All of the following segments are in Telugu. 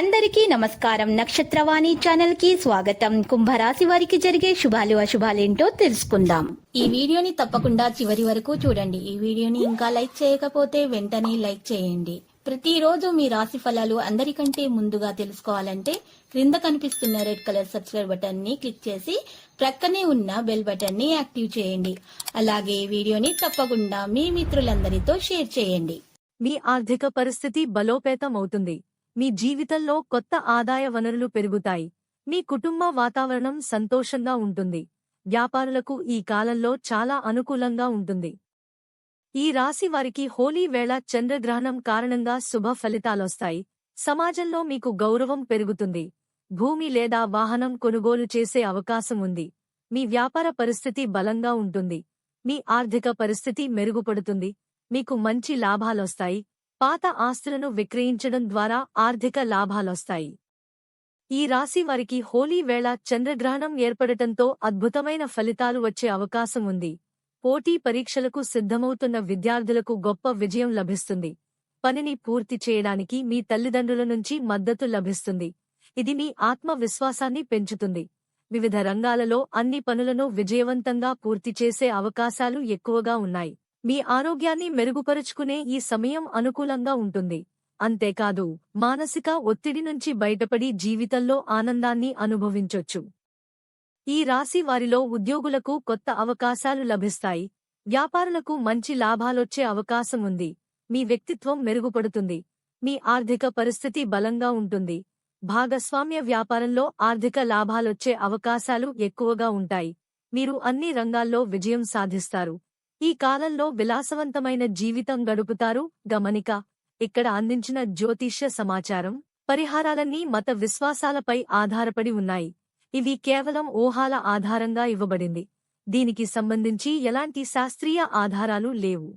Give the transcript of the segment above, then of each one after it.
అందరికీ నమస్కారం. నక్షత్రవాణి ఛానల్ కి స్వాగతం. కుంభరాశి వారికి జరిగే శుభాలు అశుభాలేంటో తెలుసుకుందాం. ఈ వీడియోని తప్పకుండా చివరి వరకు చూడండి. ఈ వీడియోని ఇంకా లైక్ చేయకపోతే వెంటనే లైక్ చేయండి. ప్రతిరోజు మీ రాశి ఫలాలు అందరికంటే ముందుగా తెలుసుకోవాలంటే క్రింద కనిపిస్తున్న రెడ్ కలర్ సబ్స్క్రైబ్ బటన్ ని క్లిక్ చేసి ప్రక్కనే ఉన్న బెల్ బటన్ ని యాక్టివ్ చేయండి. అలాగే వీడియోని తప్పకుండా మీ మిత్రులందరితో షేర్ చేయండి. మీ ఆర్థిక పరిస్థితి బలోపేతం అవుతుంది. మీ జీవితంలో కొత్త ఆదాయ వనరులు పెరుగుతాయి. మీ కుటుంబ వాతావరణం సంతోషంగా ఉంటుంది. వ్యాపారులకు ఈ కాలంలో చాలా అనుకూలంగా ఉంటుంది. ఈ రాశి వారికి హోలీ వేళ చంద్రగ్రహణం కారణంగా శుభ ఫలితాలొస్తాయి. సమాజంలో మీకు గౌరవం పెరుగుతుంది. భూమి లేదా వాహనం కొనుగోలు చేసే అవకాశం ఉంది. మీ వ్యాపార పరిస్థితి బలంగా ఉంటుంది. మీ ఆర్థిక పరిస్థితి మెరుగుపడుతుంది. మీకు మంచి లాభాలొస్తాయి. పాత ఆస్తులను విక్రయించడం ద్వారా ఆర్థిక లాభాలొస్తాయి. ఈ రాశి వారికి హోలీ వేళ చంద్రగ్రహణం ఏర్పడటంతో అద్భుతమైన ఫలితాలు వచ్చే అవకాశం ఉంది. పోటీ పరీక్షలకు సిద్ధమవుతున్న విద్యార్థులకు గొప్ప విజయం లభిస్తుంది. పనిని పూర్తి చేయడానికి మీ తల్లిదండ్రుల నుంచి మద్దతు లభిస్తుంది. ఇది మీ ఆత్మవిశ్వాసాన్ని పెంచుతుంది. వివిధ రంగాలలో అన్ని పనులను విజయవంతంగా పూర్తి చేసే అవకాశాలు ఎక్కువగా ఉన్నాయి. మీ ఆరోగ్యాన్ని మెరుగుపరుచుకునే ఈ సమయం అనుకూలంగా ఉంటుంది. అంతేకాదు, మానసిక ఒత్తిడి నుంచి బయటపడి జీవితంలో ఆనందాన్ని అనుభవించొచ్చు. ఈ రాశి వారిలో ఉద్యోగులకు కొత్త అవకాశాలు లభిస్తాయి. వ్యాపారులకు మంచి లాభాలొచ్చే అవకాశం ఉంది. మీ వ్యక్తిత్వం మెరుగుపడుతుంది. మీ ఆర్థిక పరిస్థితి బలంగా ఉంటుంది. భాగస్వామ్య వ్యాపారంలో ఆర్థిక లాభాలొచ్చే అవకాశాలు ఎక్కువగా ఉంటాయి. మీరు అన్ని రంగాల్లో విజయం సాధిస్తారు. ఈ కాలంలో విలాసవంతమైన జీవితం గడుపుతారు. గమనిక: ఇక్కడ అందించిన జ్యోతిష్య సమాచారం, పరిహారాలన్నీ మత విశ్వాసాలపై ఆధారపడి ఉన్నాయి. ఇవి కేవలం ఊహాల ఆధారంగా ఇవ్వబడింది. దీనికి సంబంధించి ఎలాంటి శాస్త్రీయ ఆధారాలు లేవు.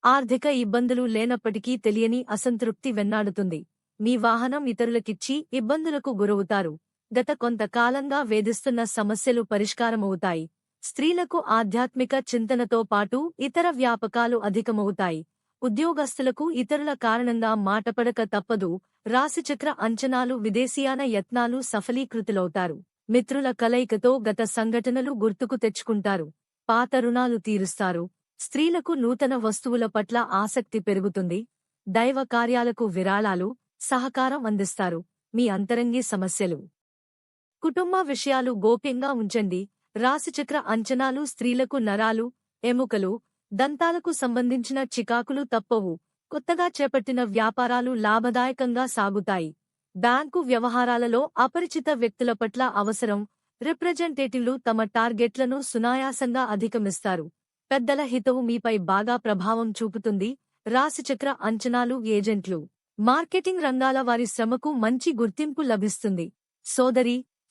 ఆర్థిక ఇబ్బందులు లేనప్పటికీ తెలియని అసంతృప్తి వెన్నాడుతుంది. మీ వాహనం ఇతరులకిచ్చి ఇబ్బందులకు గురవుతారు. గత కొంతకాలంగా వేధిస్తున్న సమస్యలు పరిష్కారమవుతాయి. స్త్రీలకు ఆధ్యాత్మిక చింతనతో పాటు ఇతర వ్యాపకాలు అధికమవుతాయి. ఉద్యోగస్తులకు ఇతరుల కారణంగా మాటపడక తప్పదు. రాశిచక్ర అంచనాలు, విదేశీయాన యత్నాలు సఫలీకృతులవుతారు. మిత్రుల కలయికతో గత సంఘటనలు గుర్తుకు తెచ్చుకుంటారు. పాత రుణాలు తీరుస్తారు. స్త్రీలకు నూతన వస్తువుల పట్ల ఆసక్తి పెరుగుతుంది. దైవ కార్యాలకు విరాళాలు, సహకారం అందిస్తారు. మీ అంతరంగి సమస్యలు, కుటుంబ విషయాలు గోప్యంగా ఉంచండి. రాశిచక్ర అంచనాలు: స్త్రీలకు నరాలు, ఎముకలు, దంతాలకు సంబంధించిన చికాకులు తప్పవు. కొత్తగా చేపట్టిన వ్యాపారాలు లాభదాయకంగా సాగుతాయి. బ్యాంకు వ్యవహారాలలో అపరిచిత వ్యక్తుల పట్ల అవసరం. రిప్రజెంటేటివ్లు తమ టార్గెట్లను సునాయాసంగా అధిగమిస్తారు. పెద్దల హితవు మీపై బాగా ప్రభావం చూపుతుంది. రాశిచక్ర అంచనాలు: ఏజెంట్లు, మార్కెటింగ్ రంగాల వారి శ్రమకు మంచి గుర్తింపు లభిస్తుంది.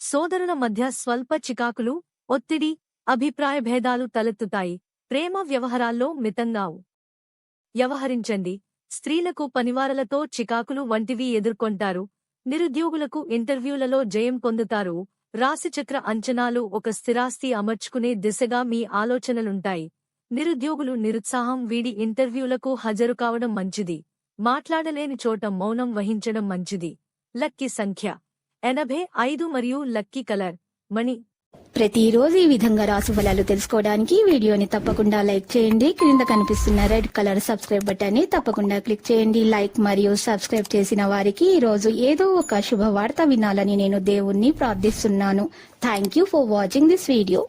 సోదరుల మధ్య స్వల్ప చికాకులు, ఒత్తిడి, అభిప్రాయ భేదాలు తలెత్తుతాయి. ప్రేమ వ్యవహారాల్లో మితంగా వ్యవహరించండి. స్త్రీలకు పనివారలతో చికాకులు వంటివి ఎదుర్కొంటారు. నిరుద్యోగులకు ఇంటర్వ్యూలలో జయం పొందుతారు. రాశిచక్ర అంచనాలు: ఒక స్థిరాస్తి అమర్చుకునే దిశగా మీ ఆలోచనలుంటాయి. నిరుద్యోగులు నిరుత్సాహం వీడి ఇంటర్వ్యూలకు హాజరు కావడం మంచిది. మాట్లాడలేని చోట మౌనం వహించడం మంచిది. లక్కీ సంఖ్య 85 మరియు లక్కీ కలర్ మణి. ప్రతిరోజు ఈ విధంగా రాశి ఫలాలు తెలుసుకోవడానికి వీడియోని తప్పకుండా లైక్ చేయండి. క్రింద కనిపిస్తున్న రెడ్ కలర్ సబ్స్క్రైబ్ బటన్ ని తప్పకుండా క్లిక్ చేయండి. లైక్ మరియు సబ్స్క్రైబ్ చేసిన వారికి ఈ రోజు ఏదో ఒక శుభవార్త వినాలని నేను దేవుణ్ణి ప్రార్థిస్తున్నాను. Thank you for watching this video.